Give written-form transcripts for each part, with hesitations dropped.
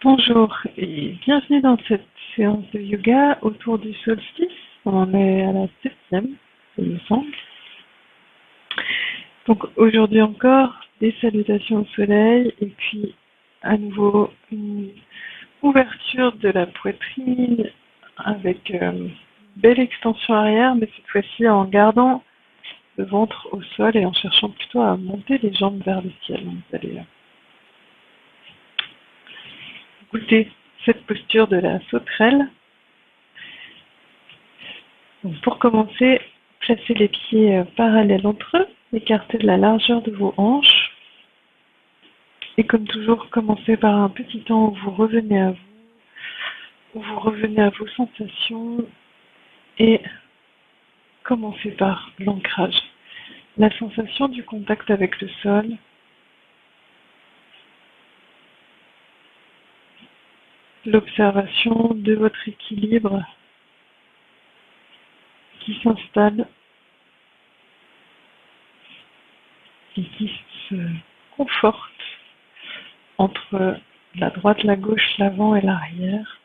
Bonjour et bienvenue dans cette séance de yoga autour du solstice. On en est à la 7e, il me semble. Donc aujourd'hui encore, des salutations au soleil et puis à nouveau une ouverture de la poitrine avec une belle extension arrière, mais cette fois-ci en gardant le ventre au sol et en cherchant plutôt à monter les jambes vers le ciel. Donc, vous allez goûter cette posture de la sauterelle. Donc pour commencer, placez les pieds parallèles entre eux, écartez de la largeur de vos hanches. Et comme toujours, commencez par un petit temps où vous revenez à vous, où vous revenez à vos sensations et commencez par l'ancrage. La sensation du contact avec le sol, l'observation de votre équilibre qui s'installe et qui se conforte entre la droite, la gauche, l'avant et l'arrière.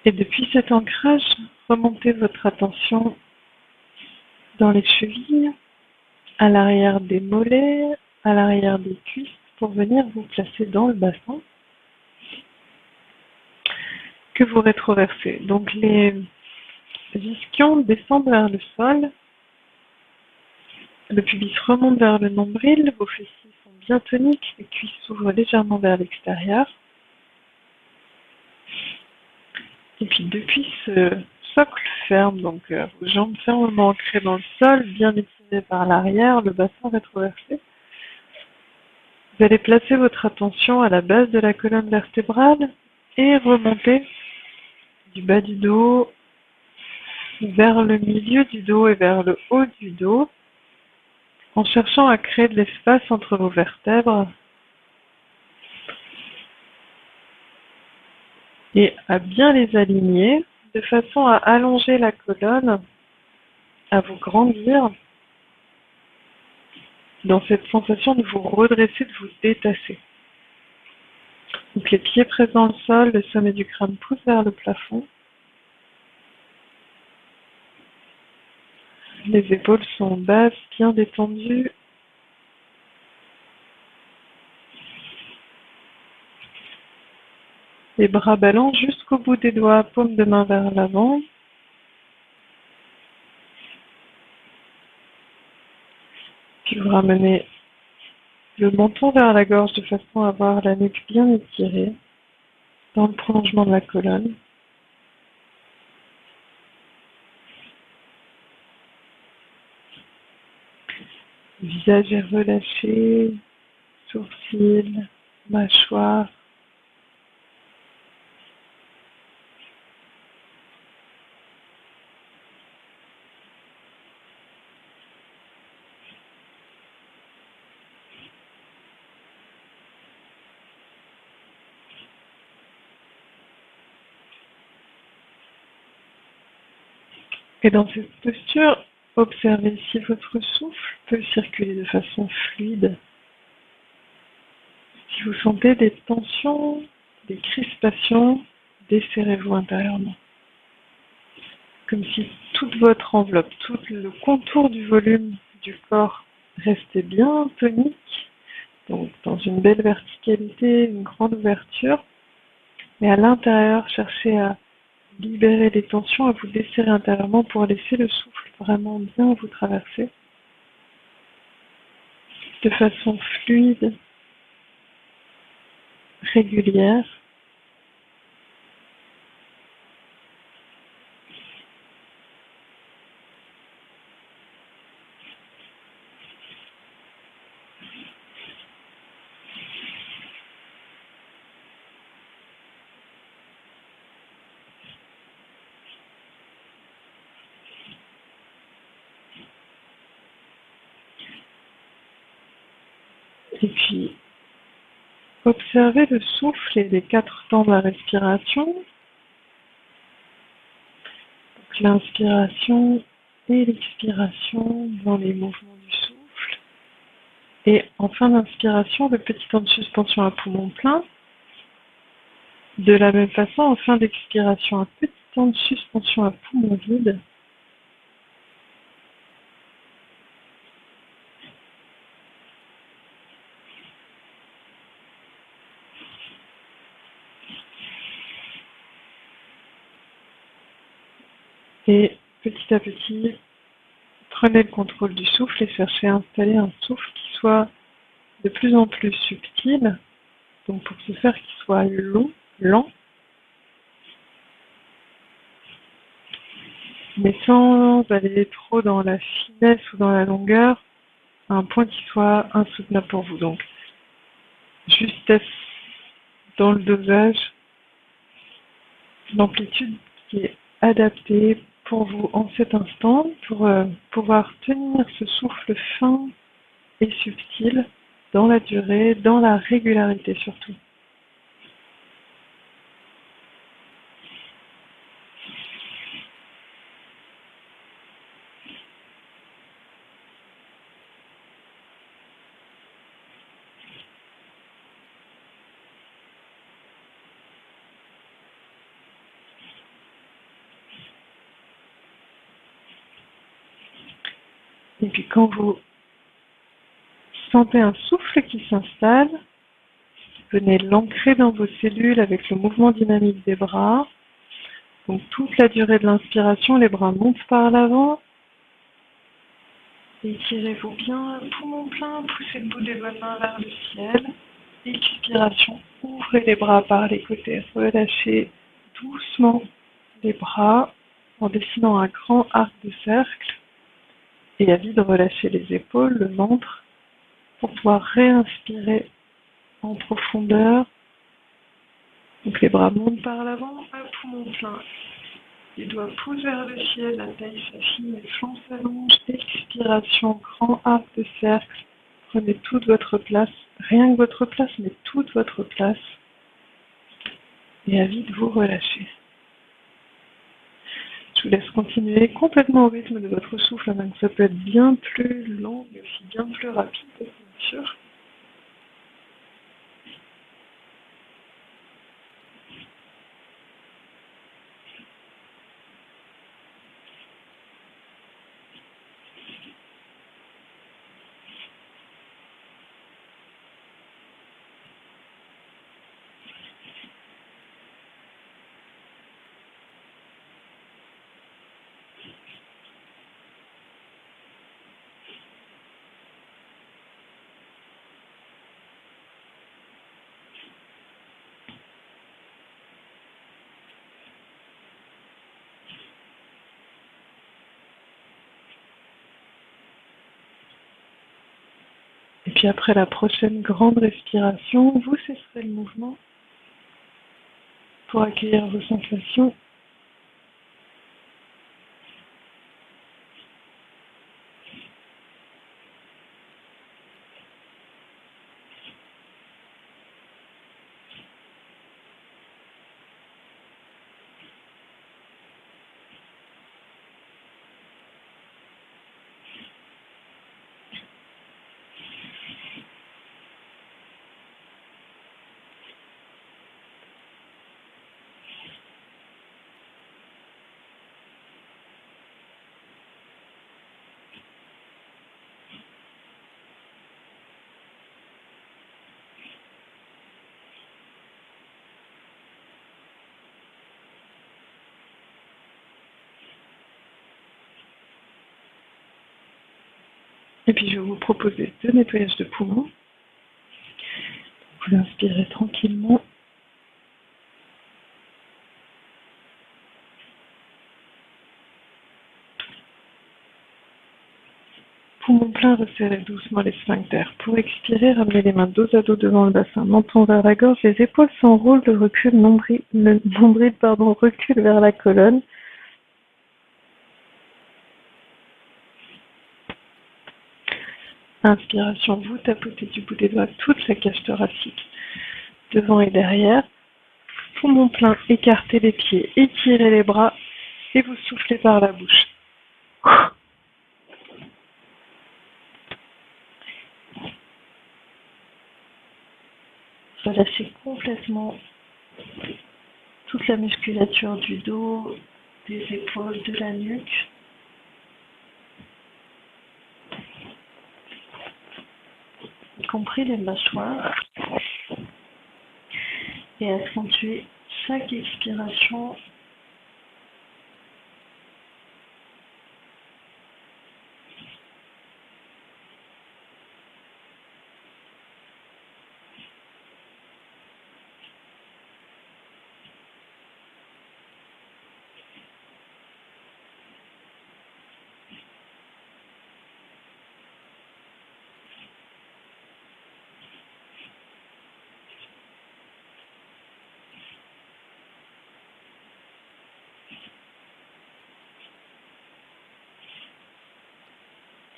Et depuis cet ancrage, remontez votre attention dans les chevilles, à l'arrière des mollets, à l'arrière des cuisses, pour venir vous placer dans le bassin que vous rétroversez. Donc les ischions descendent vers le sol, le pubis remonte vers le nombril, vos fessiers sont bien toniques, les cuisses s'ouvrent légèrement vers l'extérieur. Et puis depuis ce socle ferme, donc vos jambes fermement ancrées dans le sol, bien étirées par l'arrière, le bassin rétroversé, vous allez placer votre attention à la base de la colonne vertébrale et remonter du bas du dos vers le milieu du dos et vers le haut du dos en cherchant à créer de l'espace entre vos vertèbres et à bien les aligner de façon à allonger la colonne, à vous grandir dans cette sensation de vous redresser, de vous détasser. Donc les pieds présents au sol, le sommet du crâne pousse vers le plafond. Les épaules sont basses, bien détendues. Les bras ballants jusqu'au bout des doigts, paume de main vers l'avant. Puis vous ramenez le menton vers la gorge de façon à avoir la nuque bien étirée dans le prolongement de la colonne. Le visage est relâché, sourcils, mâchoire. Et dans cette posture, observez si votre souffle peut circuler de façon fluide. Si vous sentez des tensions, des crispations, desserrez-vous intérieurement. Comme si toute votre enveloppe, tout le contour du volume du corps restait bien tonique, donc dans une belle verticalité, une grande ouverture, mais à l'intérieur, cherchez à libérer les tensions, à vous desserrer intérieurement pour laisser le souffle vraiment bien vous traverser de façon fluide, régulière. Et puis, observez le souffle et les 4 temps de la respiration. Donc, l'inspiration et l'expiration dans les mouvements du souffle. Et en fin d'inspiration, le petit temps de suspension à poumon plein. De la même façon, en fin d'expiration, un petit temps de suspension à poumon vide. Et petit à petit, prenez le contrôle du souffle et cherchez à installer un souffle qui soit de plus en plus subtil. Donc pour ce faire, qu'il soit long, lent, mais sans aller trop dans la finesse ou dans la longueur, à un point qui soit insoutenable pour vous. Donc, justesse dans le dosage, l'amplitude qui est adaptée pour vous en cet instant, pour pouvoir tenir ce souffle fin et subtil dans la durée, dans la régularité surtout. Et puis quand vous sentez un souffle qui s'installe, venez l'ancrer dans vos cellules avec le mouvement dynamique des bras. Donc toute la durée de l'inspiration, les bras montent par l'avant. Étirez-vous bien, poumon plein, poussez le bout des bonnes mains vers le ciel. Expiration, ouvrez les bras par les côtés, relâchez doucement les bras en dessinant un grand arc de cercle. Et à vide, relâchez les épaules, le ventre, pour pouvoir réinspirer en profondeur. Donc les bras montent par l'avant, à poumon plein. Les doigts poussent vers le ciel, la taille s'affine, les flancs s'allongent. Expiration, grand arc de cercle. Prenez toute votre place, rien que votre place, mais toute votre place. Et à vide, vous relâchez. Je vous laisse continuer complètement au rythme de votre souffle, même que ça peut être bien plus lent, mais aussi bien plus rapide, bien sûr. Et puis après la prochaine grande respiration, vous cesserez le mouvement pour accueillir vos sensations. Et puis je vais vous proposer 2 nettoyages de poumons. Vous inspirez tranquillement. Poumon plein, resserrez doucement les sphincters. Pour expirer, ramenez les mains dos à dos devant le bassin, menton vers la gorge, les épaules s'enroulent, le nombril recule vers la colonne. Inspiration, vous tapotez du bout des doigts toute la cage thoracique, devant et derrière. Poumon plein, écartez les pieds, étirez les bras et vous soufflez par la bouche. Relâchez complètement toute la musculature du dos, des épaules, de la nuque. Y compris les mâchoires. Et accentuez chaque expiration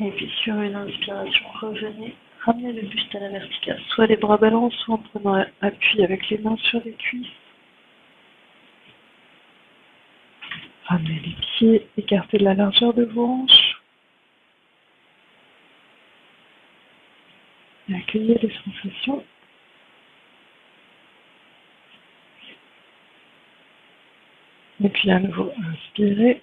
et puis sur une inspiration, revenez, ramenez le buste à la verticale, soit les bras ballants, soit en prenant appui avec les mains sur les cuisses. Ramenez les pieds, écartez de la largeur de vos hanches. Et accueillez les sensations. Et puis à nouveau, inspirez.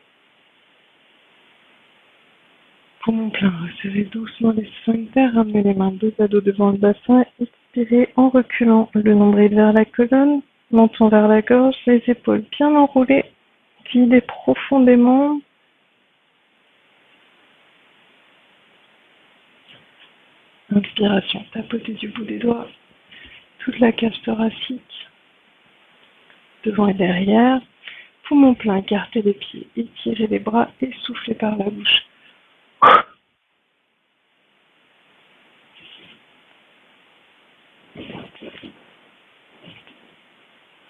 Poumon plein, resserrez doucement les sphincters, ramenez les mains dos à dos devant le bassin, expirez en reculant le nombril vers la colonne, menton vers la gorge, les épaules bien enroulées, videz profondément. Inspiration, tapotez du bout des doigts toute la cage thoracique, devant et derrière. Poumon plein, écartez les pieds, étirez les bras et soufflez par la bouche.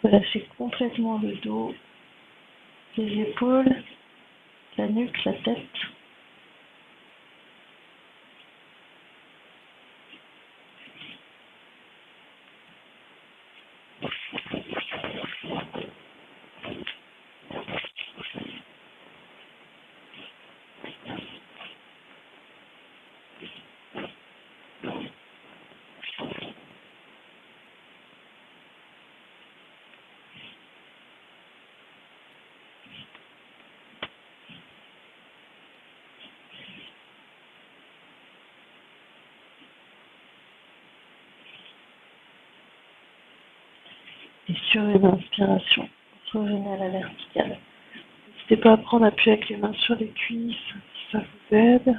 Relâchez complètement le dos, les épaules, la nuque, la tête. Et sur une inspiration, revenez à la verticale. N'hésitez pas à prendre appui avec les mains sur les cuisses, si ça vous aide.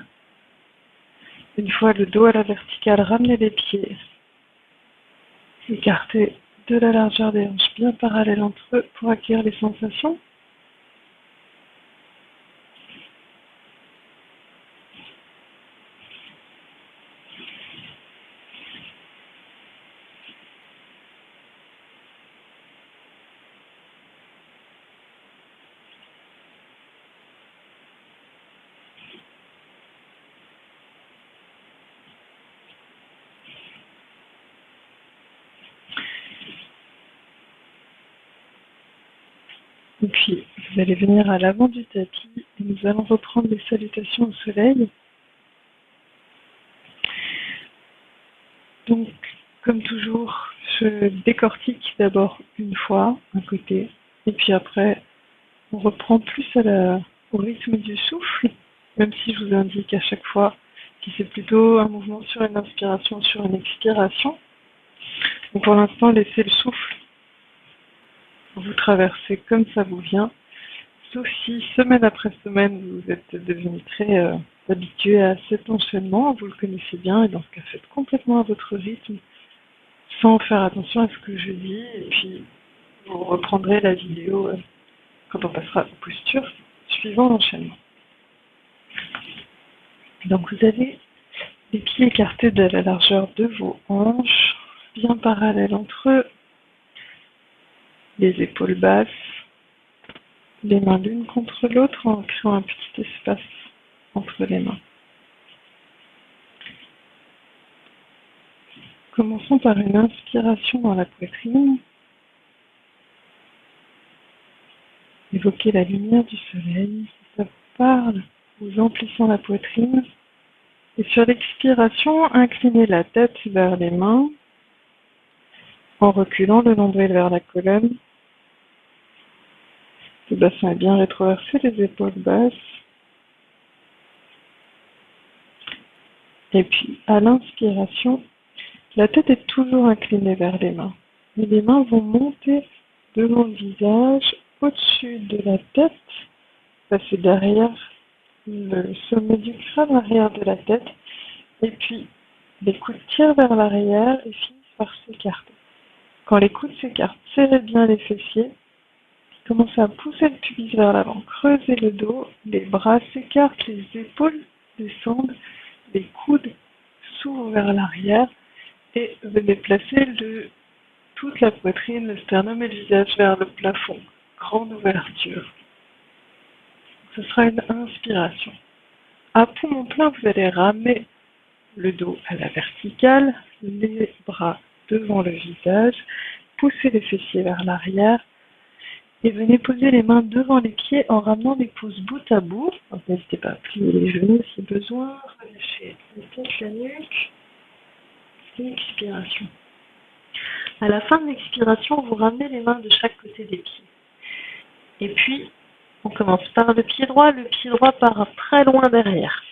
Une fois le dos à la verticale, ramenez les pieds. Écartez de la largeur des hanches bien parallèles entre eux pour accueillir les sensations. Et puis, vous allez venir à l'avant du tapis et nous allons reprendre les salutations au soleil. Donc, comme toujours, je décortique d'abord une fois un côté, et puis après, on reprend plus au rythme du souffle, même si je vous indique à chaque fois que c'est plutôt un mouvement sur une inspiration, sur une expiration. Donc pour l'instant, laissez le souffle vous traverser comme ça vous vient, sauf si semaine après semaine, vous êtes devenu très habitué à cet enchaînement, vous le connaissez bien, et dans ce cas, faites complètement à votre rythme, sans faire attention à ce que je dis, et puis vous reprendrez la vidéo quand on passera aux postures suivant l'enchaînement. Donc vous avez les pieds écartés de la largeur de vos hanches, bien parallèles entre eux, les épaules basses, les mains l'une contre l'autre en créant un petit espace entre les mains. Commençons par une inspiration dans la poitrine. Évoquez la lumière du soleil. Si ça vous parle, vous emplissant la poitrine. Et sur l'expiration, inclinez la tête vers les mains en reculant le nombril vers la colonne. Le bassin est bien rétroversé, les épaules basses. Et puis, à l'inspiration, la tête est toujours inclinée vers les mains. Et les mains vont monter devant le visage, au-dessus de la tête, passer derrière le sommet du crâne, l'arrière de la tête. Et puis, les coudes tirent vers l'arrière et finissent par s'écarter. Quand les coudes s'écartent, serrez bien les fessiers. Commencez à pousser le pubis vers l'avant, creusez le dos, les bras s'écartent, les épaules descendent, les coudes s'ouvrent vers l'arrière et venez placer toute la poitrine, le sternum et le visage vers le plafond. Grande ouverture. Ce sera une inspiration. À poumon plein, vous allez ramener le dos à la verticale, les bras devant le visage, poussez les fessiers vers l'arrière et venez poser les mains devant les pieds en ramenant les pouces bout à bout. N'hésitez pas à plier les genoux si besoin, relâchez la tête, la nuque. Expiration. À la fin de l'expiration, vous ramenez les mains de chaque côté des pieds. Et puis, on commence par le pied droit part très loin derrière.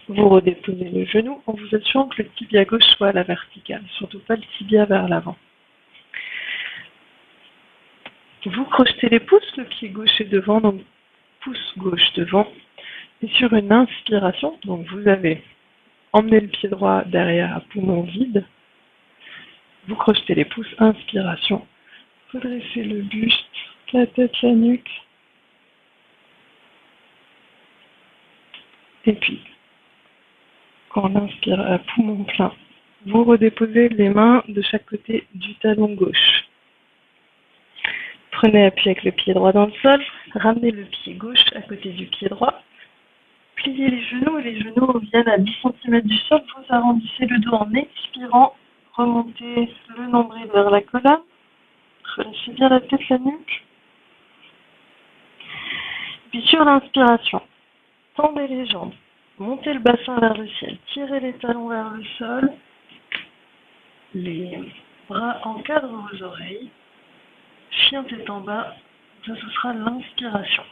Vous redéposez le genou en vous assurant que le tibia gauche soit à la verticale, surtout pas le tibia vers l'avant. Vous crochetez les pouces, le pied gauche est devant, donc pouce gauche devant. Et sur une inspiration, donc vous avez emmené le pied droit derrière à poumon vide. Vous crochetez les pouces, inspiration. Redressez le buste, la tête, la nuque. Et puis, quand on inspire à poumon plein, vous redéposez les mains de chaque côté du talon gauche. Prenez appui avec le pied droit dans le sol, ramenez le pied gauche à côté du pied droit, pliez les genoux et les genoux viennent à 10 cm du sol, vous arrondissez le dos en expirant, remontez le nombril vers la colonne, relâchez bien la tête, la nuque. Puis sur l'inspiration, tendez les jambes, montez le bassin vers le ciel, tirez les talons vers le sol, les bras encadrent vos oreilles, chien tête en bas, ça ce sera l'inspiration.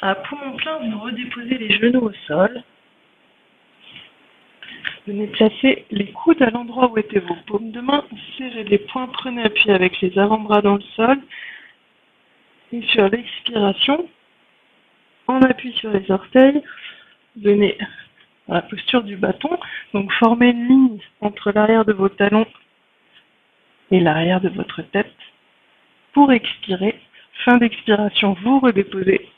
À poumon plein, vous redéposez les genoux au sol. Venez placer les coudes à l'endroit où étaient vos paumes de main, serrez les poings, prenez appui avec les avant-bras dans le sol. Et sur l'expiration, en appui sur les orteils, venez dans la posture du bâton, donc formez une ligne entre l'arrière de vos talons et l'arrière de votre tête. Pour expirer, fin d'expiration, vous redéposez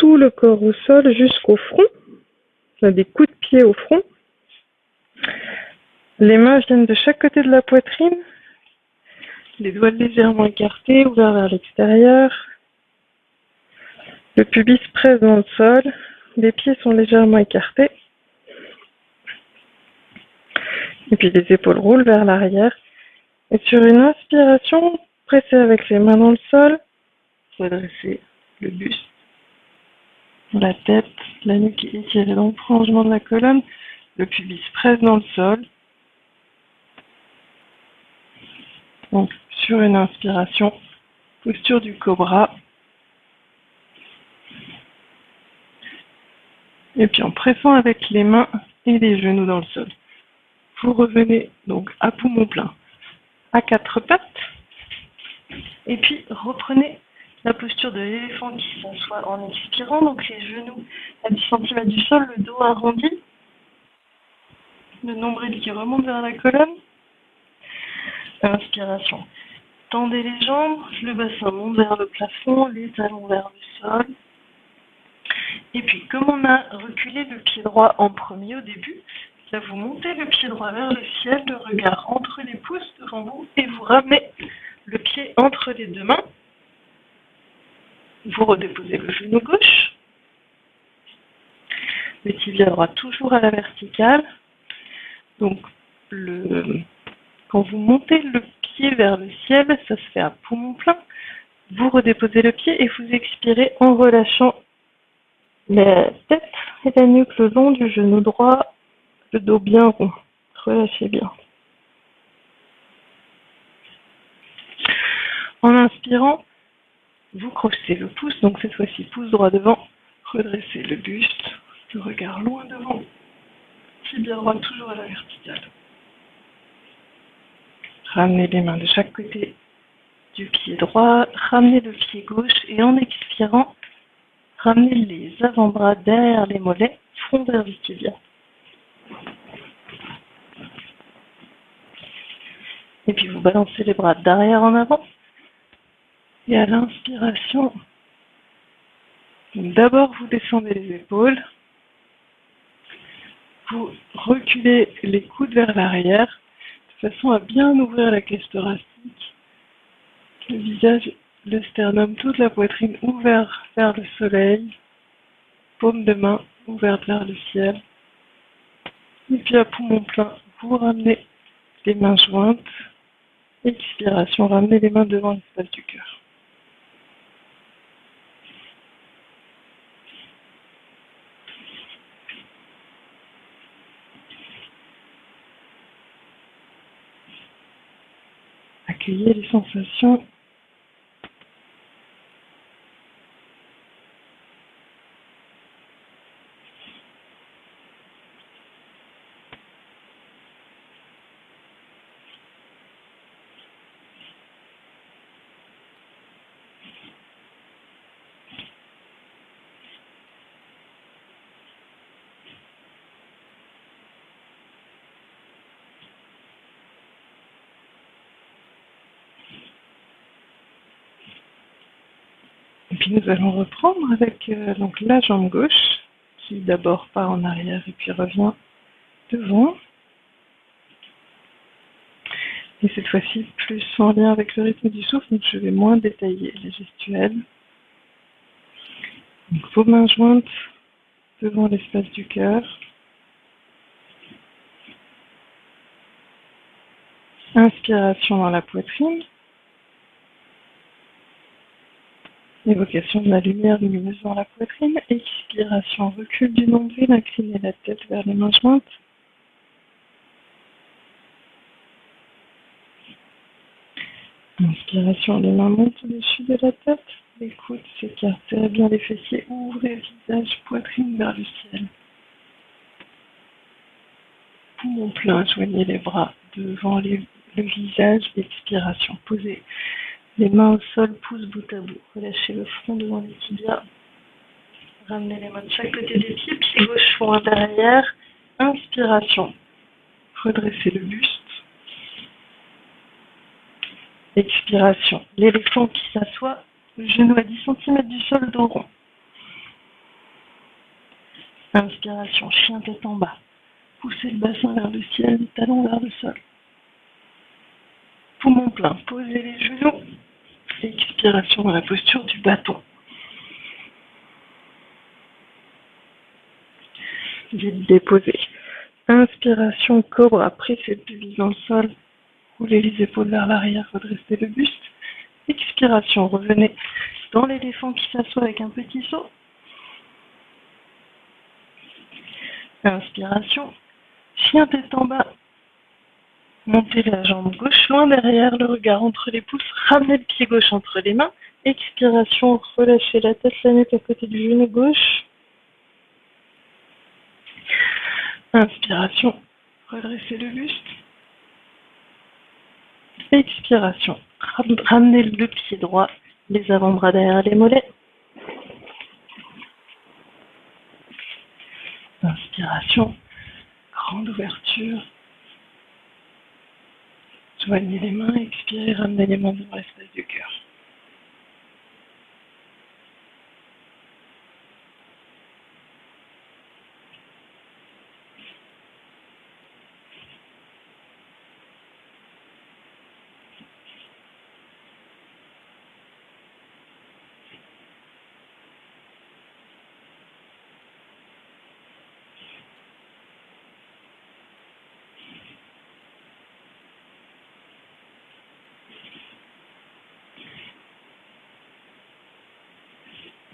tout le corps au sol jusqu'au front, des coups de pied au front. Les mains viennent de chaque côté de la poitrine, les doigts légèrement écartés, ouverts vers l'extérieur. Le pubis presse dans le sol, les pieds sont légèrement écartés. Et puis les épaules roulent vers l'arrière. Et sur une inspiration, pressez avec les mains dans le sol, redressez le buste, la tête, la nuque est étirée dans le prolongement de la colonne, le pubis presse dans le sol. Donc sur une inspiration, posture du cobra. Et puis en pressant avec les mains et les genoux dans le sol. Vous revenez donc à poumon plein, à quatre pattes. Et puis reprenez la posture de l'éléphant qui s'assoit en expirant, donc les genoux à 10 cm du sol, le dos arrondi, le nombril qui remonte vers la colonne. Inspiration. Tendez les jambes, le bassin monte vers le plafond, les talons vers le sol. Et puis, comme on a reculé le pied droit en premier au début, là vous montez le pied droit vers le ciel, le regard entre les pouces devant vous et vous ramenez le pied entre les deux mains. Vous redéposez le genou gauche, le tibia droit toujours à la verticale. Donc, quand vous montez le pied vers le ciel, ça se fait à poumon plein. Vous redéposez le pied et vous expirez en relâchant la tête et la nuque le long du genou droit, le dos bien rond. Relâchez bien. En inspirant, vous crochez le pouce, donc cette fois-ci pouce droit devant, redressez le buste, le regard loin devant, tibia droit toujours à la verticale. Ramenez les mains de chaque côté du pied droit, ramenez le pied gauche et en expirant, ramenez les avant-bras derrière les mollets, front vers le tibia. Et puis vous balancez les bras d'arrière en avant. Et à l'inspiration, d'abord vous descendez les épaules, vous reculez les coudes vers l'arrière, de façon à bien ouvrir la cage thoracique, le visage, le sternum, toute la poitrine ouverte vers le soleil, paume de main ouverte vers le ciel. Et puis à poumon plein, vous ramenez les mains jointes. Expiration, ramenez les mains devant l'espace du cœur. Accueillez les sensations. Et puis nous allons reprendre avec donc la jambe gauche qui d'abord part en arrière et puis revient devant. Et cette fois-ci plus en lien avec le rythme du souffle, donc je vais moins détailler les gestuels. Donc vos mains jointes devant l'espace du cœur. Inspiration dans la poitrine. Évocation de la lumière lumineuse dans la poitrine. Expiration, recul du nombril, inclinez la tête vers les mains jointes. Inspiration, les mains montent au-dessus de la tête. Les coudes s'écartent, serrez bien les fessiers, ouvrez le visage, poitrine vers le ciel. Poumon plein, joignez les bras devant le visage. Expiration, posez les mains au sol, pouce bout à bout. Relâchez le front devant les tibias. Ramenez les mains de chaque côté des pieds, pied gauche, front derrière. Inspiration. Redressez le buste. Expiration. L'éléphant qui s'assoit, le genou à 10 cm du sol, dos rond. Inspiration. Chien tête en bas. Poussez le bassin vers le ciel, les talons vers le sol. Poumon plein. Posez les genoux. Expiration dans la posture du bâton. Vite déposé. Inspiration, cobra, précède le vis dans le sol. Roulez les épaules vers l'arrière, redressez le buste. Expiration, revenez dans l'éléphant qui s'assoit avec un petit saut. Inspiration, chien tête en bas. Montez la jambe gauche loin derrière, le regard entre les pouces. Ramenez le pied gauche entre les mains. Expiration, relâchez la tête, la nuque à côté du genou gauche. Inspiration, redressez le buste. Expiration, ramenez le pied droit, les avant-bras derrière les mollets. Inspiration, grande ouverture. Joignez les mains, expirez, ramenez les mains devant l'espace du cœur.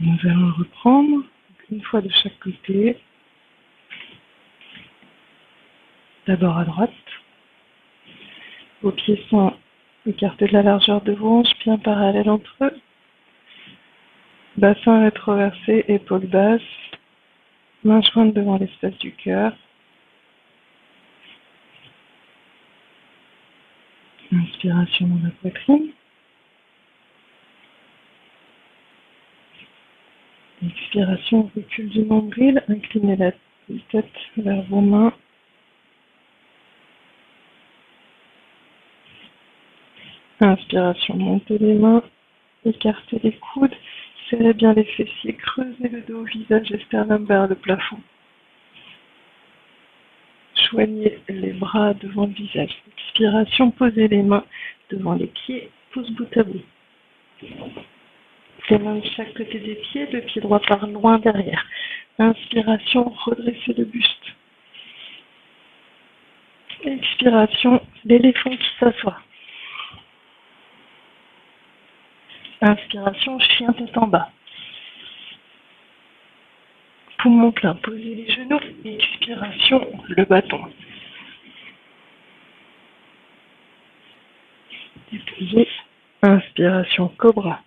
Nous allons reprendre une fois de chaque côté. D'abord à droite. Vos pieds sont écartés de la largeur de vos hanches, bien parallèles entre eux. Bassin rétroversé, épaules basses. Mains jointes devant l'espace du cœur. Inspiration dans la poitrine. Expiration, recul du nombril. Inclinez la tête vers vos mains. Inspiration, montez les mains. Écartez les coudes. Serrez bien les fessiers. Creusez le dos, visage et sternum vers le plafond. Joignez les bras devant le visage. Expiration, posez les mains devant les pieds, pouce bout à bout. Les mains de chaque côté des pieds, le pied droit part loin derrière. Inspiration, redressez le buste. Expiration, l'éléphant qui s'assoit. Inspiration, chien tête en bas. Poumon plein, posez les genoux. Expiration, le bâton. Déposez. Inspiration, cobra.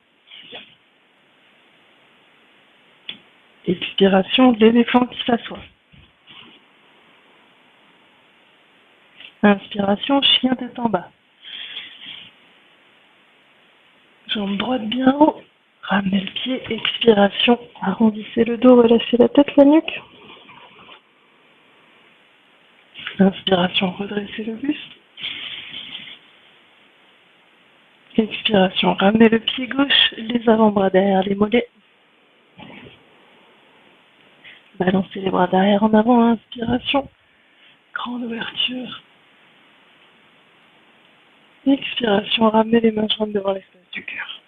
Expiration, l'éléphant qui s'assoit. Inspiration, chien tête en bas. Jambe droite bien haut. Ramenez le pied. Expiration, arrondissez le dos, relâchez la tête, la nuque. Inspiration, redressez le buste. Expiration, ramenez le pied gauche, les avant-bras derrière les mollets. Balancez les bras derrière en avant, inspiration. Grande ouverture. Expiration, ramenez les mains jointes devant l'espace du cœur.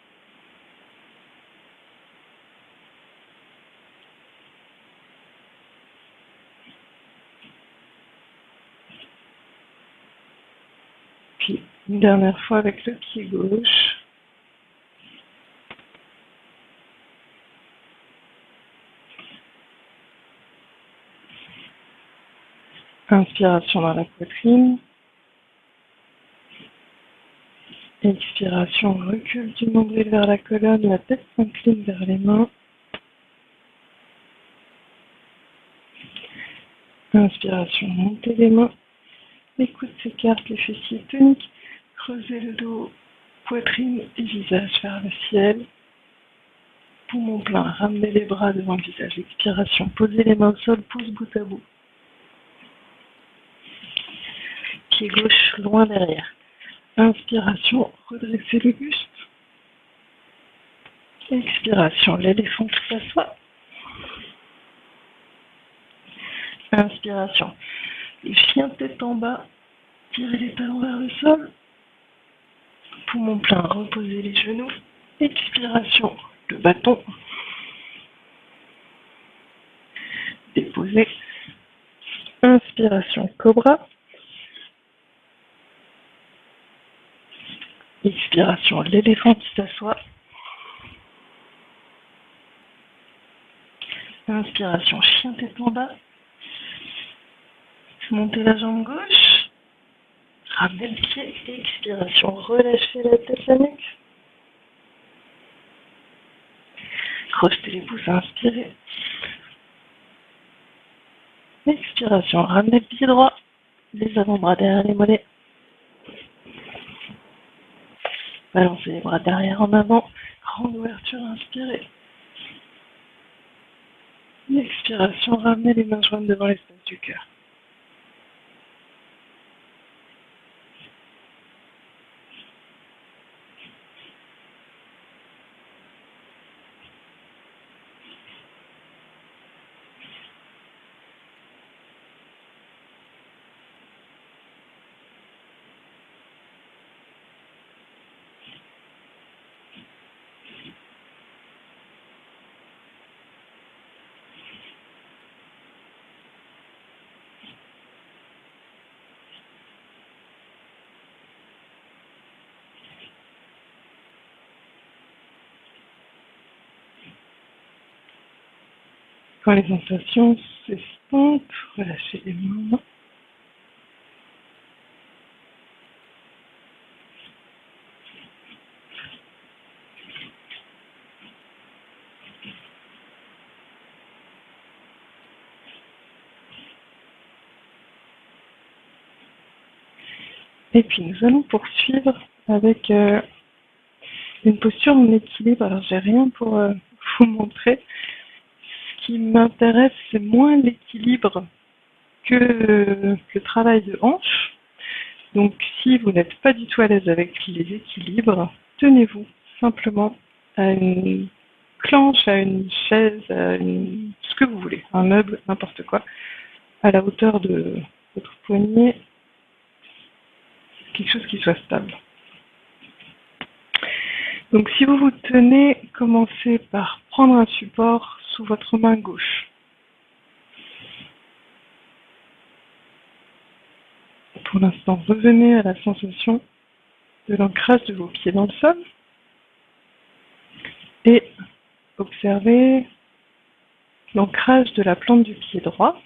Puis, une dernière fois avec le pied gauche. Inspiration dans la poitrine. Expiration, recul du nombril vers la colonne, la tête s'incline vers les mains. Inspiration, montez les mains. Les coudes s'écartent, les fessiers toniques. Creusez le dos, poitrine et visage vers le ciel. Poumon plein, ramenez les bras devant le visage. Expiration, posez les mains au sol, pouce bout à bout. Pied gauche loin derrière. Inspiration, redressez le buste. Expiration, l'éléphant qui s'assoit. Inspiration, le chien tête en bas. Tirez les talons vers le sol. Poumon plein, reposez les genoux. Expiration, le bâton. Déposez. Inspiration, cobra. Expiration, l'éléphant qui s'assoit. Inspiration, chien tête en bas. Montez la jambe gauche. Ramenez le pied. Expiration, relâchez la tête, la nuque. Crocheter les pouces, inspirez. Expiration, ramenez le pied droit. Les avant-bras derrière les mollets. Balancez les bras derrière en avant. Grande ouverture, inspirez. Expiration, ramenez les mains jointes devant l'espace du cœur. Quand les sensations s'estompent, relâchez les mains. Et puis nous allons poursuivre avec une posture en équilibre. Alors j'ai rien pour vous montrer. Ce qui m'intéresse, c'est moins l'équilibre que le travail de hanche. Donc si vous n'êtes pas du tout à l'aise avec les équilibres, tenez-vous simplement à une planche, à une chaise, ce que vous voulez, un meuble, n'importe quoi, à la hauteur de votre poignet, quelque chose qui soit stable. Donc si vous vous tenez, commencez par prendre un support sous votre main gauche. Pour l'instant, revenez à la sensation de l'ancrage de vos pieds dans le sol et observez l'ancrage de la plante du pied droit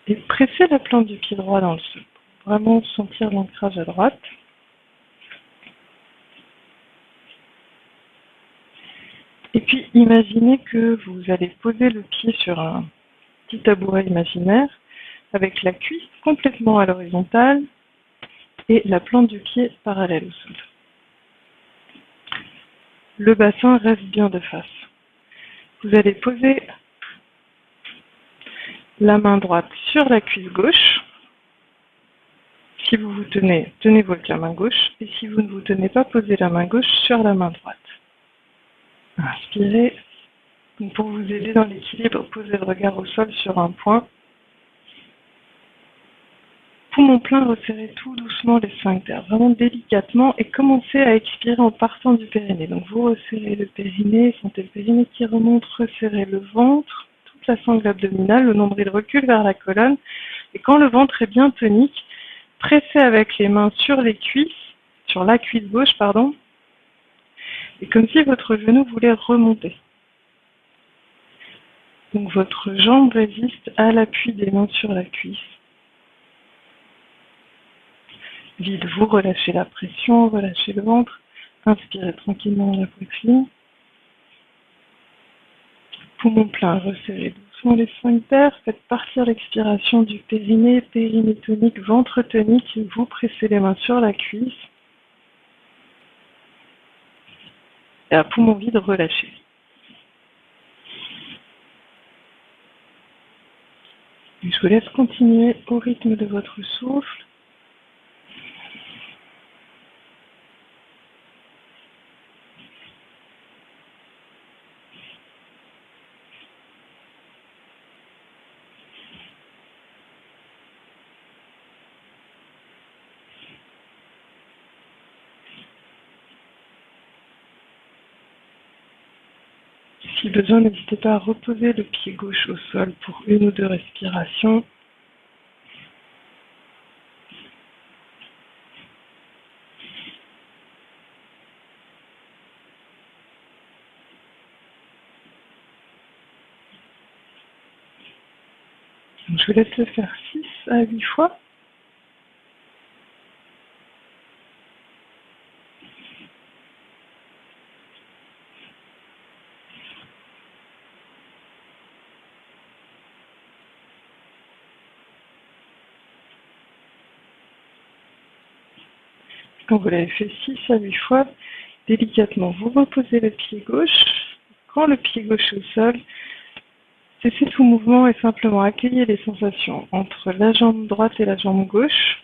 et pressez la plante du pied droit dans le sol pour vraiment sentir l'ancrage à droite. Et puis imaginez que vous allez poser le pied sur un petit tabouret imaginaire avec la cuisse complètement à l'horizontale et la plante du pied parallèle au sol. Le bassin reste bien de face. Vous allez poser la main droite sur la cuisse gauche. Si vous vous tenez, tenez-vous avec la main gauche. Et si vous ne vous tenez pas, posez la main gauche sur la main droite. Inspirez. Donc pour vous aider dans l'équilibre, posez le regard au sol sur un point. Poumon plein, resserrez tout doucement les sphincters, vraiment délicatement, et commencez à expirer en partant du périnée. Donc vous resserrez le périnée, sentez le périnée qui remonte, resserrez le ventre, toute la sangle abdominale, le nombril recule vers la colonne, et quand le ventre est bien tonique, pressez avec les mains sur les cuisses, sur la cuisse gauche, pardon, et comme si votre genou voulait remonter. Donc votre jambe résiste à l'appui des mains sur la cuisse. Vide, vous relâchez la pression, relâchez le ventre, inspirez tranquillement la poitrine. Poumon plein, resserrez doucement les sphincters, faites partir l'expiration du périnée, périnée tonique, ventre tonique, vous pressez les mains sur la cuisse. Et à poumon vide, relâchez. Je vous laisse continuer au rythme de votre souffle. Si besoin, n'hésitez pas à reposer le pied gauche au sol pour une ou deux respirations. Je vous laisse le faire 6 à 8 fois. Quand vous l'avez fait 6 à 8 fois, délicatement, vous reposez le pied gauche. Quand le pied gauche est au sol, cessez tout mouvement et simplement accueillez les sensations entre la jambe droite et la jambe gauche.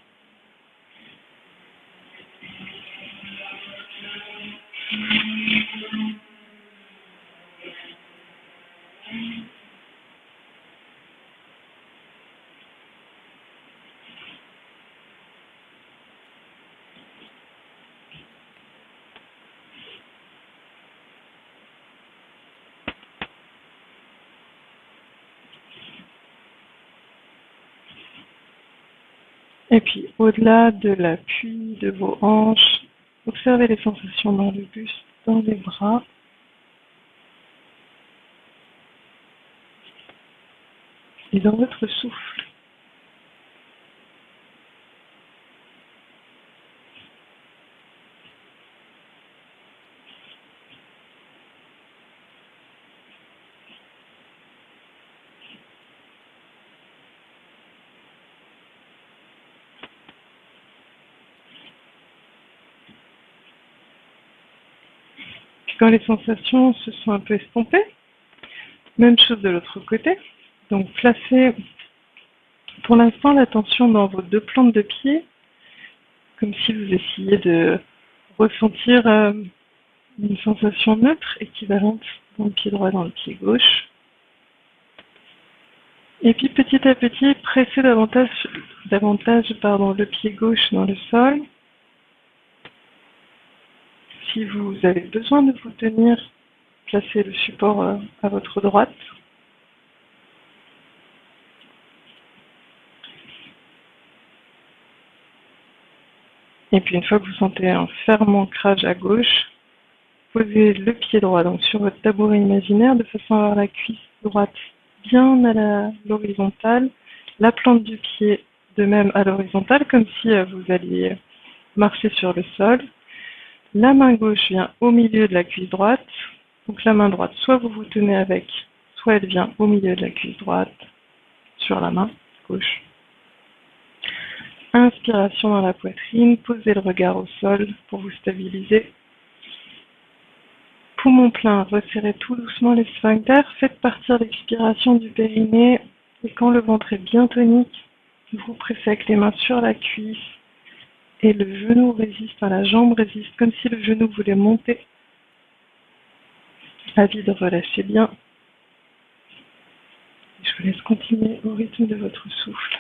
Et puis, au-delà de l'appui de vos hanches, observez les sensations dans le buste, dans les bras. et dans votre souffle. Puis quand les sensations se sont un peu estompées, même chose de l'autre côté. Donc placez pour l'instant l'attention dans vos deux plantes de pied, comme si vous essayiez de ressentir une sensation neutre équivalente dans le pied droit et dans le pied gauche. Et puis petit à petit, pressez davantage le pied gauche dans le sol. Si vous avez besoin de vous tenir, placez le support à votre droite. Et puis une fois que vous sentez un ferme ancrage à gauche, posez le pied droit donc sur votre tabouret imaginaire de façon à avoir la cuisse droite bien à l'horizontale, la plante du pied de même à l'horizontale, comme si vous alliez marcher sur le sol. La main gauche vient au milieu de la cuisse droite. Donc la main droite, soit vous vous tenez avec, soit elle vient au milieu de la cuisse droite sur la main gauche. Inspiration dans la poitrine, posez le regard au sol pour vous stabiliser. Poumon plein, resserrez tout doucement les sphincters, faites partir l'expiration du périnée et quand le ventre est bien tonique, vous pressez avec les mains sur la cuisse et le genou résiste, la jambe résiste, comme si le genou voulait monter. À vide, relâchez bien. Je vous laisse continuer au rythme de votre souffle.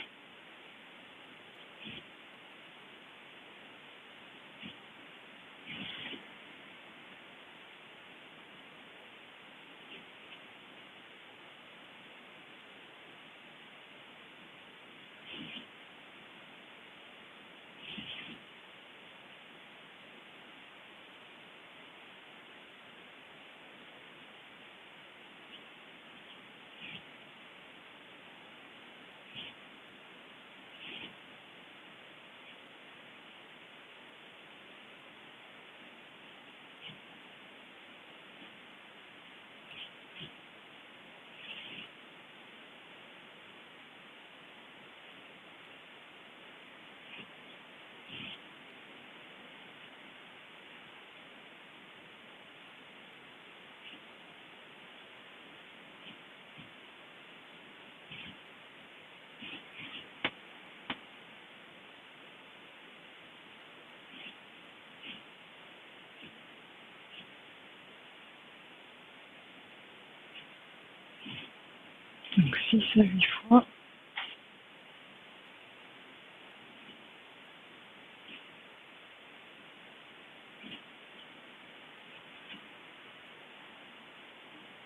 Donc 6 à 8 fois.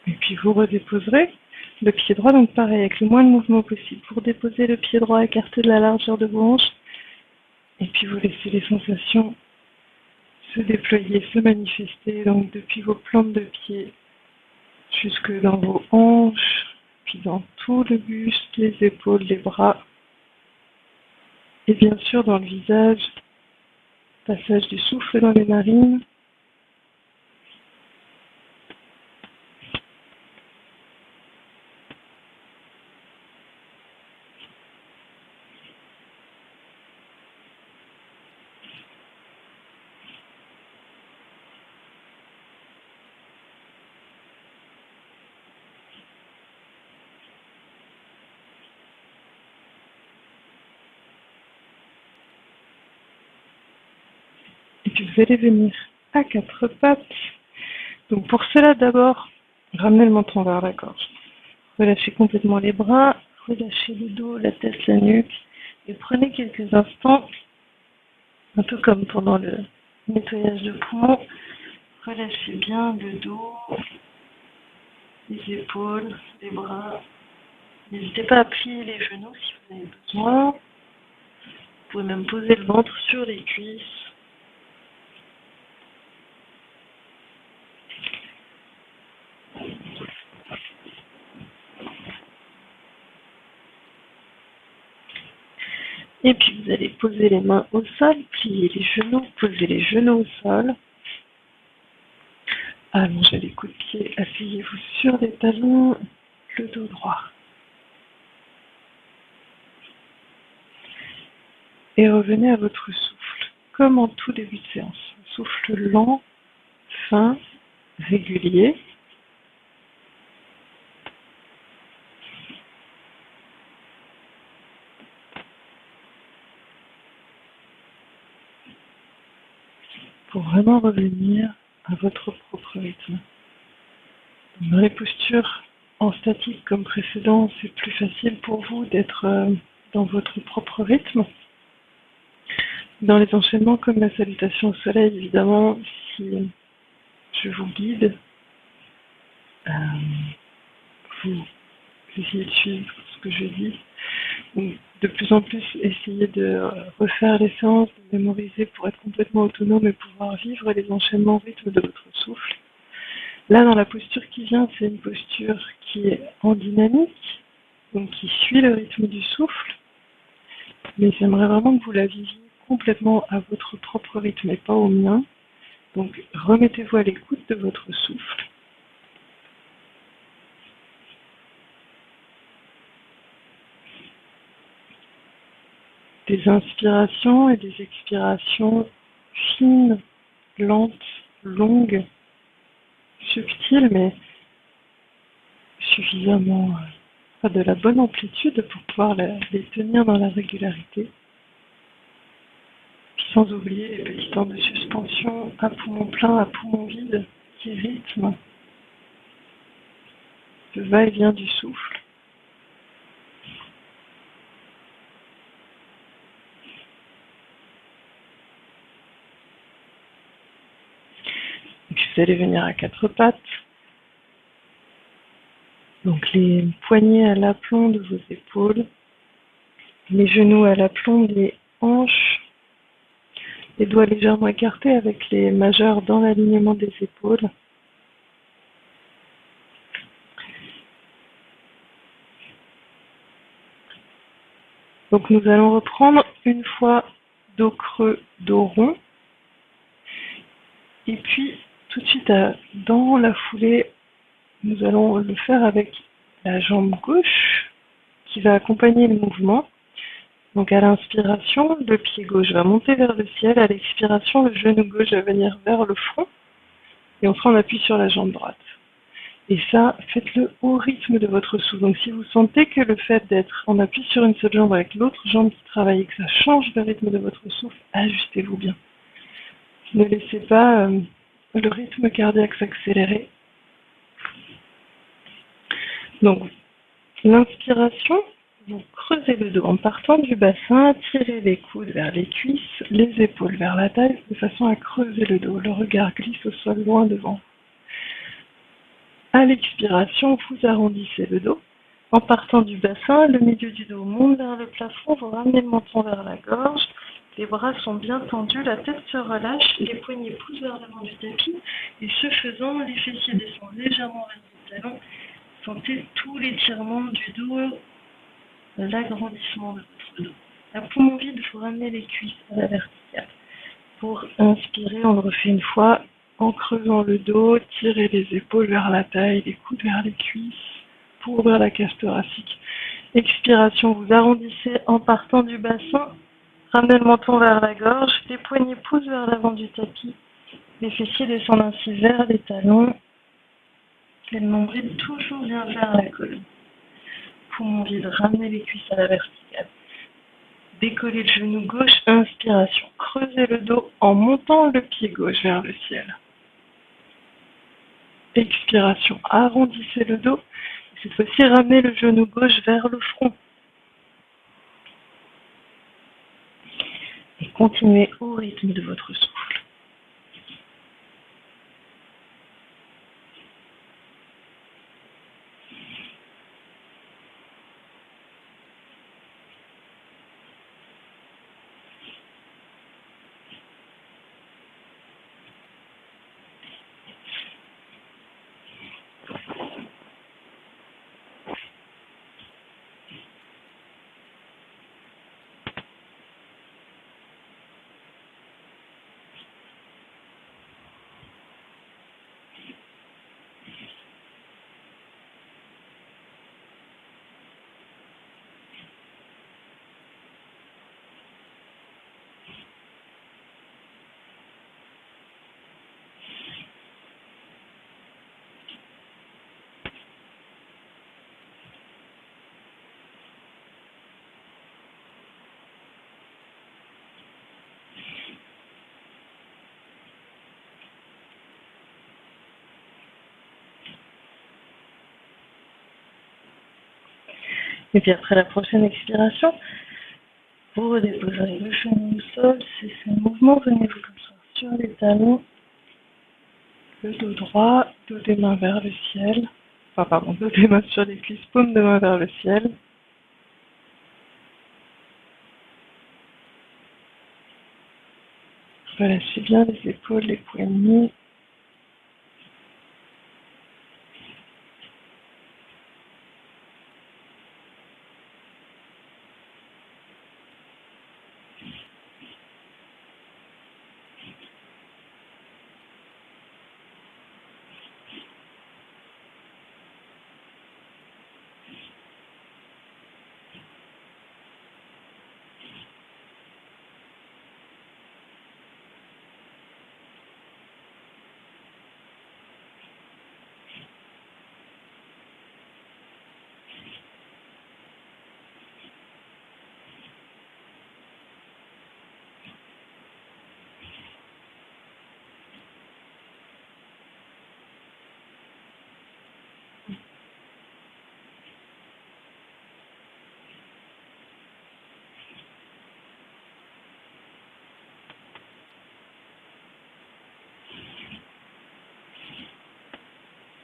Et puis vous redéposerez le pied droit, donc pareil, avec le moins de mouvement possible. Pour déposer le pied droit, écarté de la largeur de vos hanches. Et puis vous laissez les sensations se déployer, se manifester, donc depuis vos plantes de pied jusque dans vos hanches, puis dans tout le buste, les épaules, les bras, et bien sûr dans le visage, passage du souffle dans les narines. Et puis vous allez venir à quatre pattes. Donc pour cela, d'abord, ramenez le menton vers la gorge. Relâchez complètement les bras, relâchez le dos, la tête, la nuque. Et prenez quelques instants, un peu comme pendant le nettoyage de poumon. Relâchez bien le dos, les épaules, les bras. N'hésitez pas à plier les genoux si vous avez besoin. Vous pouvez même poser le ventre sur les cuisses. Et puis vous allez poser les mains au sol, plier les genoux, poser les genoux au sol. Allongez les coudes de pied, asseyez-vous sur les talons, le dos droit. Et revenez à votre souffle, comme en tout début de séance. Souffle lent, fin, régulier. Pour vraiment revenir à votre propre rythme. Dans les postures en statique comme précédent, c'est plus facile pour vous d'être dans votre propre rythme. Dans les enchaînements comme la salutation au soleil, évidemment, si je vous guide, vous essayez de suivre ce que je dis. De plus en plus, essayez de refaire les séances, de mémoriser pour être complètement autonome et pouvoir vivre les enchaînements au rythme de votre souffle. Là, dans la posture qui vient, c'est une posture qui est en dynamique, donc qui suit le rythme du souffle. Mais j'aimerais vraiment que vous la viviez complètement à votre propre rythme et pas au mien. Donc, remettez-vous à l'écoute de votre souffle. Des inspirations et des expirations fines, lentes, longues, subtiles, mais suffisamment de la bonne amplitude pour pouvoir les tenir dans la régularité. Puis sans oublier les petits temps de suspension à poumon plein, à poumon vide, qui rythment le va-et-vient du souffle. Et puis vous allez venir à quatre pattes. Donc les poignets à l'aplomb de vos épaules, les genoux à l'aplomb des hanches, les doigts légèrement écartés avec les majeurs dans l'alignement des épaules. Donc nous allons reprendre une fois dos creux, dos rond. Et puis tout de suite dans la foulée, nous allons le faire avec la jambe gauche qui va accompagner le mouvement. Donc à l'inspiration, le pied gauche va monter vers le ciel. À l'expiration, le genou gauche va venir vers le front. Et on sera en appui sur la jambe droite. Et ça, faites-le au rythme de votre souffle. Donc si vous sentez que le fait d'être en appui sur une seule jambe avec l'autre jambe qui travaille et que ça change le rythme de votre souffle, ajustez-vous bien. Ne laissez pas le rythme cardiaque s'accélérer. Donc, l'inspiration, vous creusez le dos en partant du bassin, tirez les coudes vers les cuisses, les épaules vers la taille, de façon à creuser le dos. Le regard glisse au sol loin devant. À l'expiration, vous arrondissez le dos. En partant du bassin, le milieu du dos monte vers le plafond, vous ramenez le menton vers la gorge. Les bras sont bien tendus, la tête se relâche, les poignets poussent vers l'avant du tapis. Et ce faisant, les fessiers descendent légèrement vers les talons. Sentez tout l'étirement du dos, l'agrandissement de votre dos. À poumon vide, vous ramenez les cuisses à la verticale. Pour inspirer, on le refait une fois en creusant le dos, tirez les épaules vers la taille, les coudes vers les cuisses pour ouvrir la cage thoracique. Expiration, vous arrondissez en partant du bassin, ramenez le menton vers la gorge, les poignets poussent vers l'avant du tapis, les fessiers descendent ainsi vers les talons, et le nombril toujours bien vers la colonne. Poumon vide, ramenez les cuisses à la verticale. Décollez le genou gauche, inspiration. Creusez le dos en montant le pied gauche vers le ciel. Expiration, arrondissez le dos. Cette fois-ci, ramenez le genou gauche vers le front. Et continuez au rythme de votre souffle. Et puis après la prochaine expiration, vous redéposerez le genou au sol, cessez le mouvement, venez vous asseoir sur les talons, le dos droit, dos des mains vers le ciel, enfin pardon, dos des mains sur les cuisses, paume de main vers le ciel. Relâchez bien les épaules, les poignets.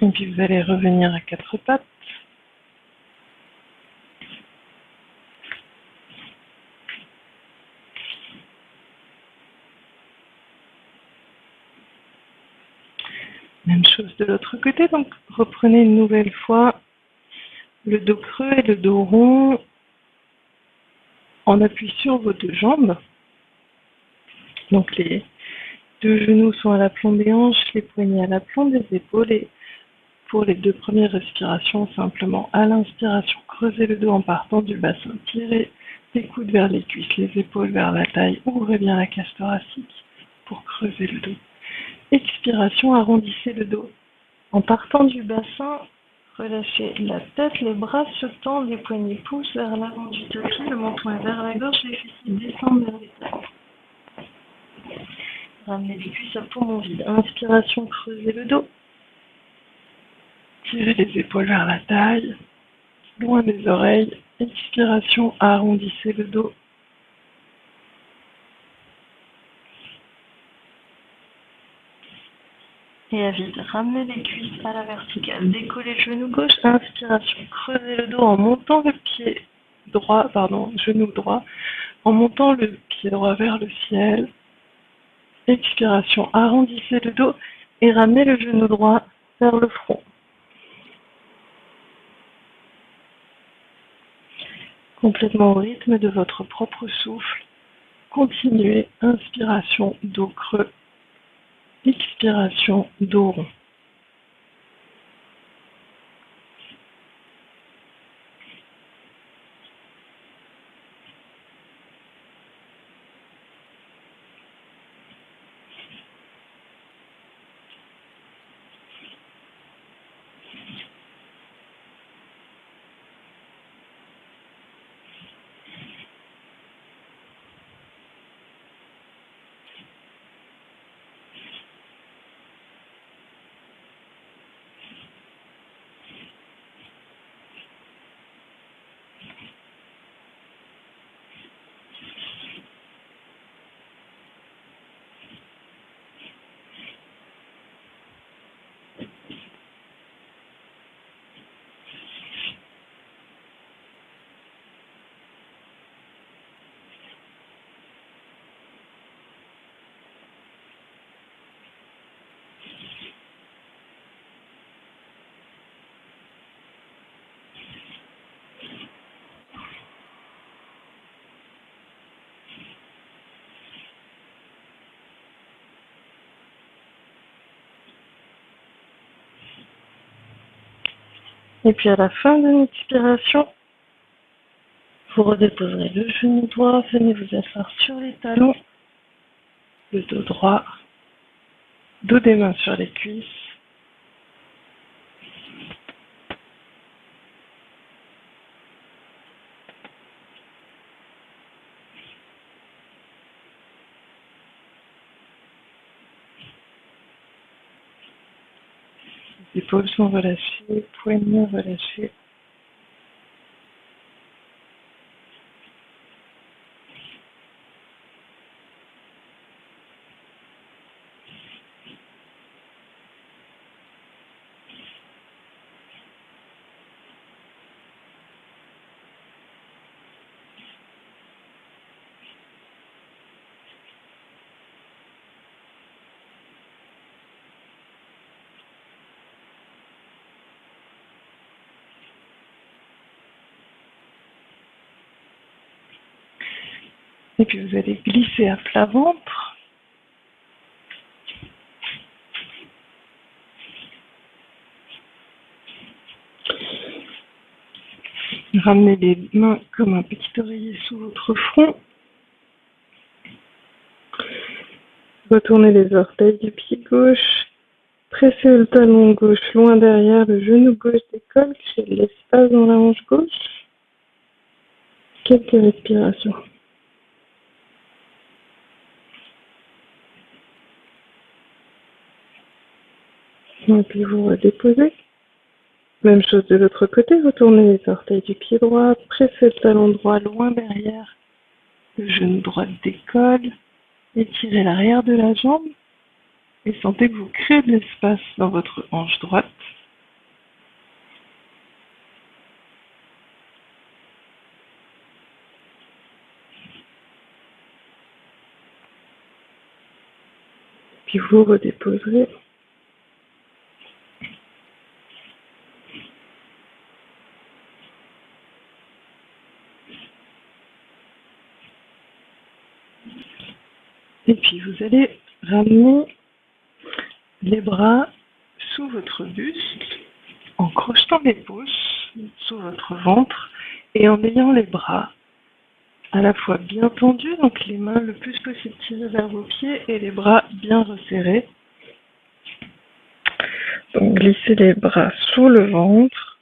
Et puis vous allez revenir à quatre pattes. Même chose de l'autre côté, donc reprenez une nouvelle fois le dos creux et le dos rond en appui sur vos deux jambes. Donc les deux genoux sont à l'aplomb des hanches, les poignets à l'aplomb des épaules. Et pour les deux premières respirations, simplement à l'inspiration, creusez le dos en partant du bassin, tirez les coudes vers les cuisses, les épaules vers la taille, ouvrez bien la cage thoracique pour creuser le dos. Expiration, arrondissez le dos. En partant du bassin, relâchez la tête, les bras se tendent, les poignets poussent vers l'avant du tapis, le menton est vers la gauche, les fessiers descendent vers les tailles. Ramenez les cuisses à poumon vide. Inspiration, creusez le dos. Tirez les épaules vers la taille, loin des oreilles. Expiration, arrondissez le dos. Et à vide, ramenez les cuisses à la verticale. Décollez le genou gauche. Inspiration, creusez le dos en montant le pied droit, genou droit, en montant le pied droit vers le ciel. Expiration, arrondissez le dos et ramenez le genou droit vers le front. Complètement au rythme de votre propre souffle. Continuez. Inspiration, dos creux. Expiration, dos rond. Et puis à la fin de l'expiration, vous redéposerez le genou droit, venez vous asseoir sur les talons, le dos droit, dos des mains sur les cuisses. Les épaules sont relâchées, poignets relâchés. Et puis vous allez glisser à plat ventre. Ramenez les mains comme un petit oreiller sous votre front. Retournez les orteils du pied gauche. Pressez le talon gauche loin derrière, le genou gauche décolle, créez de l'espace dans la hanche gauche. Quelques respirations. Et puis vous redéposez. Même chose de l'autre côté, retournez les orteils du pied droit, pressez le talon droit loin derrière, le genou droit décolle, étirez l'arrière de la jambe et sentez que vous créez de l'espace dans votre hanche droite. Puis vous redéposerez. Et puis vous allez ramener les bras sous votre buste, en crochetant les pouces sous votre ventre et en ayant les bras à la fois bien tendus, donc les mains le plus possible tirées vers vos pieds et les bras bien resserrés. Donc glissez les bras sous le ventre,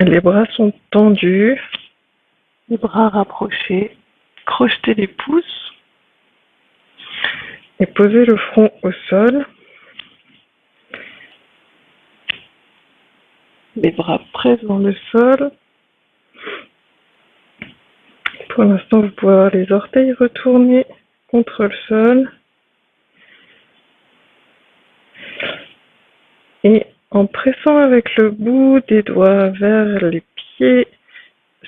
les bras sont tendus, les bras rapprochés, crochetez les pouces et posez le front au sol. Les bras pressent dans le sol. Pour l'instant, vous pouvez avoir les orteils retournés contre le sol. Et en pressant avec le bout des doigts vers les pieds,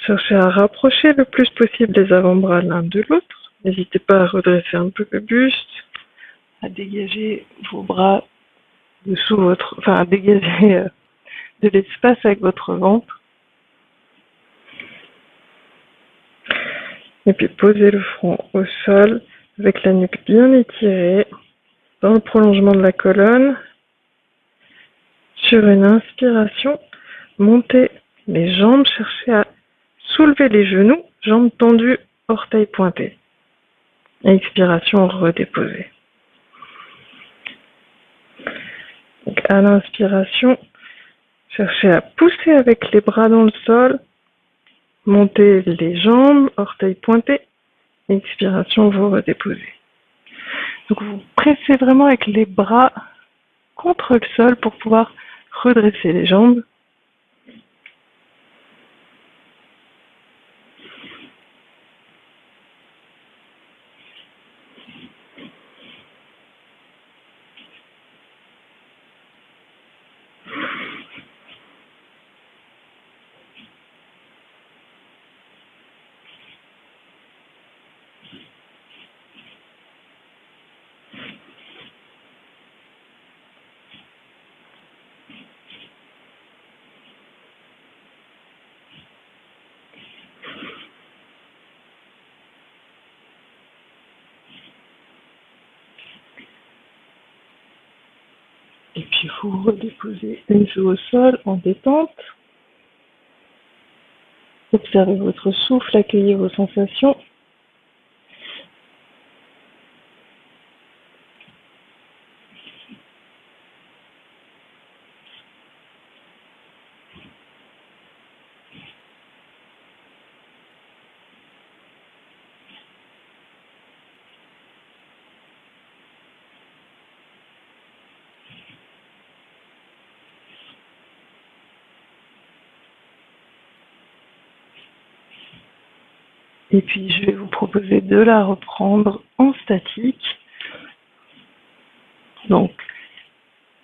cherchez à rapprocher le plus possible les avant-bras l'un de l'autre. N'hésitez pas à redresser un peu le buste, à dégager vos bras dessous votre, à dégager de l'espace avec votre ventre. Et puis posez le front au sol avec la nuque bien étirée dans le prolongement de la colonne. Sur une inspiration, montez les jambes, cherchez à soulever les genoux, jambes tendues, orteils pointés. Expiration, redéposez. Donc à l'inspiration, cherchez à pousser avec les bras dans le sol, montez les jambes, orteils pointés. Expiration, vous redéposez. Donc vous pressez vraiment avec les bras contre le sol pour pouvoir redresser les jambes. Et puis vous redéposez une joue au sol en détente. Observez votre souffle, accueillez vos sensations. Et puis je vais vous proposer de la reprendre en statique. Donc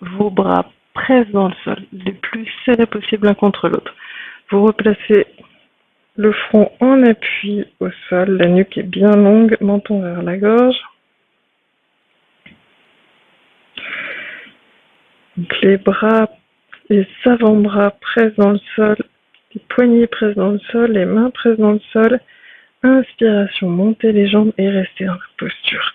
vos bras pressent dans le sol, les plus serrés possible l'un contre l'autre. Vous replacez le front en appui au sol, la nuque est bien longue, menton vers la gorge. Donc les bras, les avant-bras pressent dans le sol, les poignets pressent dans le sol, les mains pressent dans le sol. Inspiration, montez les jambes et restez dans la posture.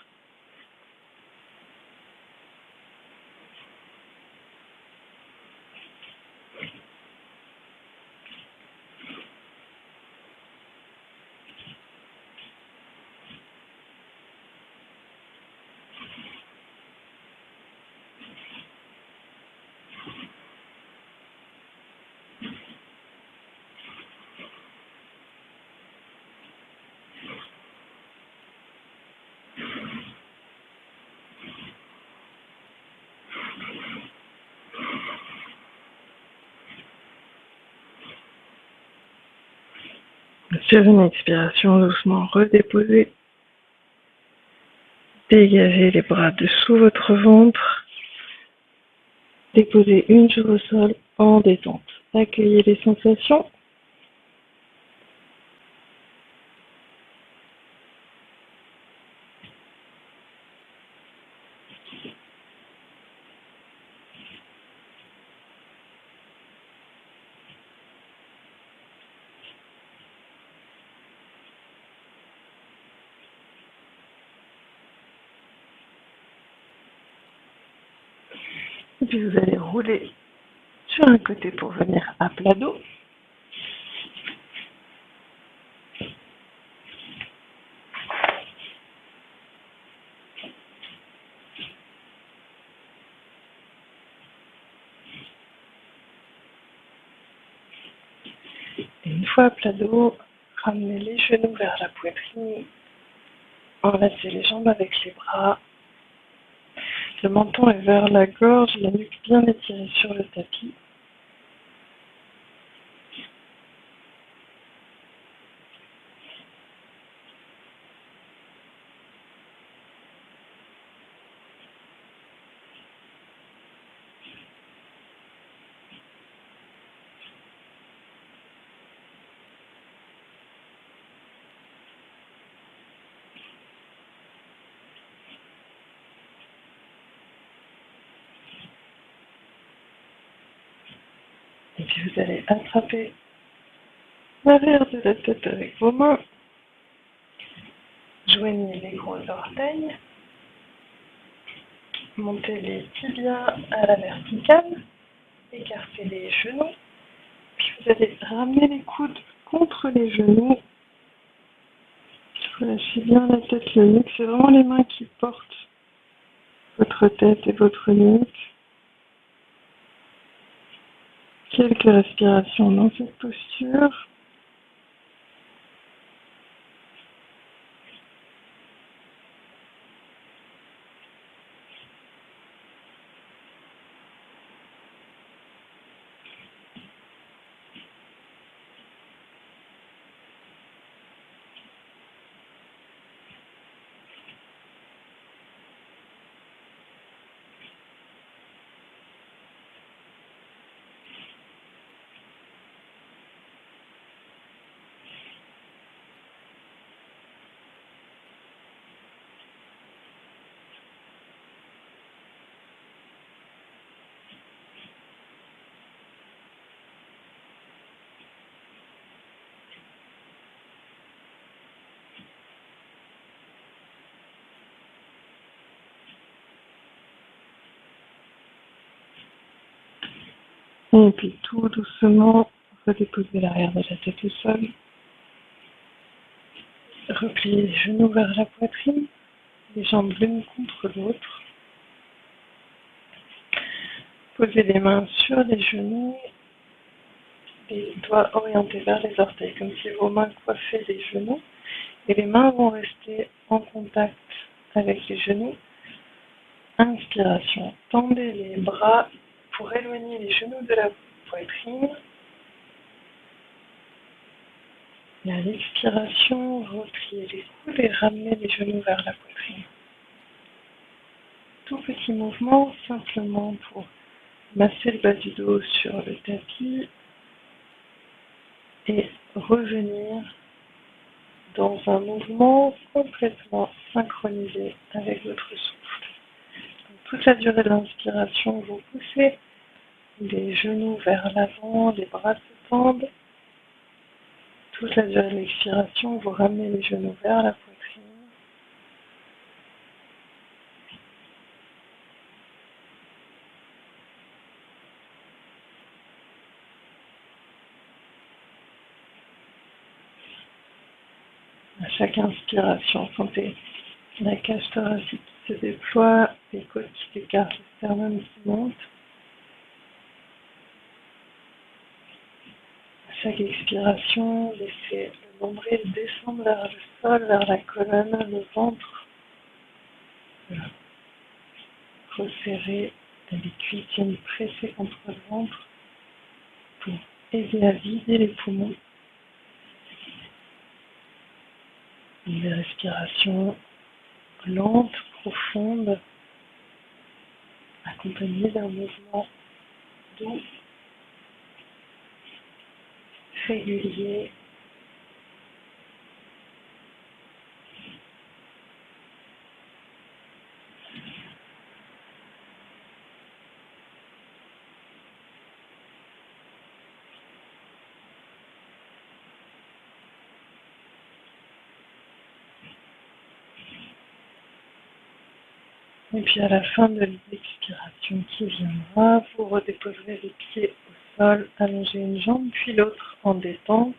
Sur une expiration, doucement redéposez. Dégagez les bras dessous votre ventre. Déposez une joue au sol en détente. Accueillez les sensations. Et puis vous allez rouler sur un côté pour venir à plat dos. Et une fois à plat dos, ramenez les genoux vers la poitrine. Enlacez les jambes avec les bras. Le menton est vers la gorge, la nuque bien étirée sur le tapis. Et puis vous allez attraper l'arrière de la tête avec vos mains. Joignez les gros orteils. Montez les tibias à la verticale. Écartez les genoux. Puis vous allez ramener les coudes contre les genoux. Relâchez bien la tête, le nuque. C'est vraiment les mains qui portent votre tête et votre nuque. Quelques respirations dans cette posture. Et puis tout doucement, redéposez l'arrière de la tête au sol. Repliez les genoux vers la poitrine, les jambes l'une contre l'autre. Posez les mains sur les genoux, les doigts orientés vers les orteils, comme si vos mains coiffaient les genoux. Et les mains vont rester en contact avec les genoux. Inspiration, tendez les bras pour éloigner les genoux de la poitrine. Et à l'expiration, repliez les coudes et ramenez les genoux vers la poitrine. Tout petit mouvement, simplement pour masser le bas du dos sur le tapis et revenir dans un mouvement complètement synchronisé avec votre souffle. Donc, toute la durée de l'inspiration, vous poussez les genoux vers l'avant, les bras se tendent. Toute la durée de l'expiration, vous ramenez les genoux vers la poitrine. À chaque inspiration, sentez la cage thoracique qui se déploie, les côtes qui s'écartent, le sternum qui monte. À chaque expiration, laissez le nombril descendre vers le sol, vers la colonne, le ventre. Resserrez les cuisses viennent presser contre le ventre pour aider à vider les poumons. Des respirations lentes, profondes, accompagnées d'un mouvement doux, régulier. Et puis à la fin de l'expiration qui viendra, vous redéposerez les pieds au sol, allongez une jambe puis l'autre en détente.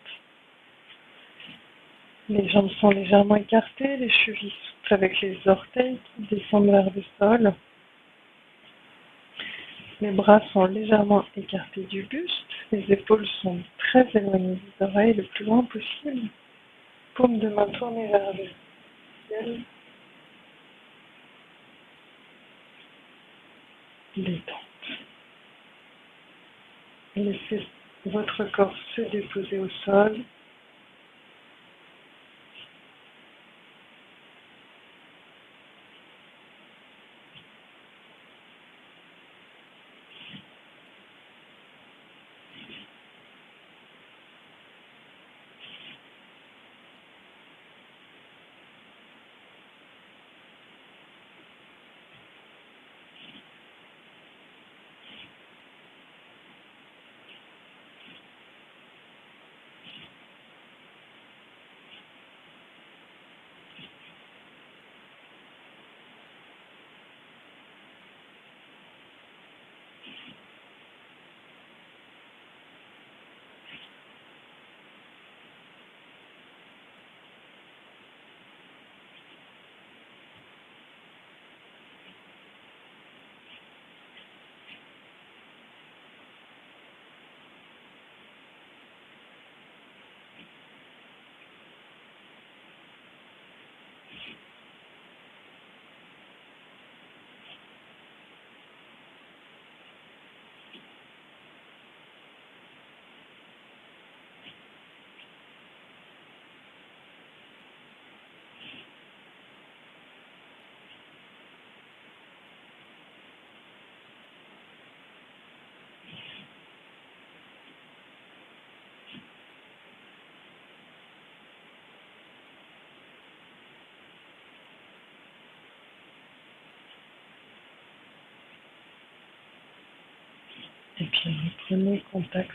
Les jambes sont légèrement écartées, les chevilles souples avec les orteils qui descendent vers le sol. Les bras sont légèrement écartés du buste, les épaules sont très éloignées des oreilles le plus loin possible. Paume de main tournée vers le ciel. Détente. Laissez votre corps se déposer au sol. Et puis reprenez contact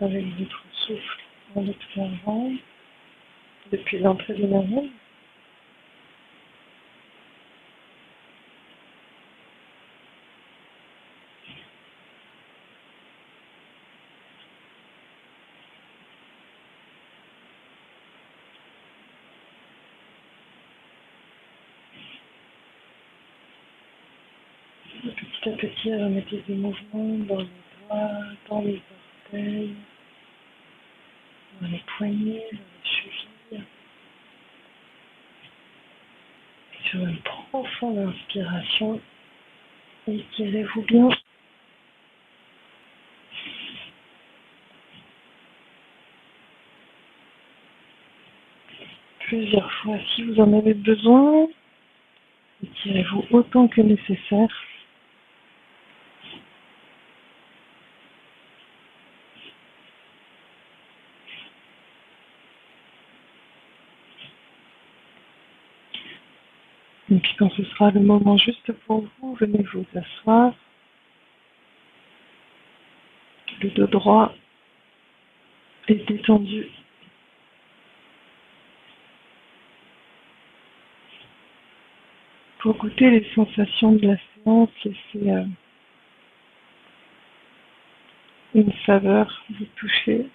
avec votre souffle en l'observant depuis l'entrée des narines. Petit à petit, remettez des mouvements dans les doigts, dans les orteils, dans les poignets, dans les chevilles. Et sur une profonde inspiration, étirez-vous bien. Plusieurs fois si vous en avez besoin. Étirez-vous autant que nécessaire. Et puis quand ce sera le moment juste pour vous, venez vous asseoir. Le dos droit est détendu. pour goûter les sensations de la séance, laissez une saveur vous toucher.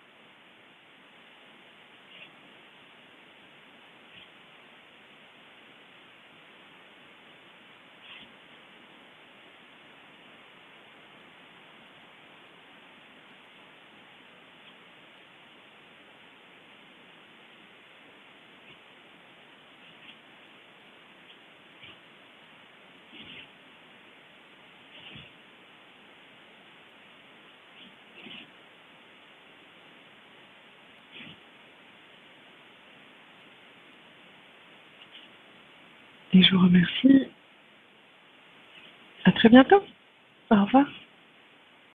Et je vous remercie. À très bientôt. Au revoir.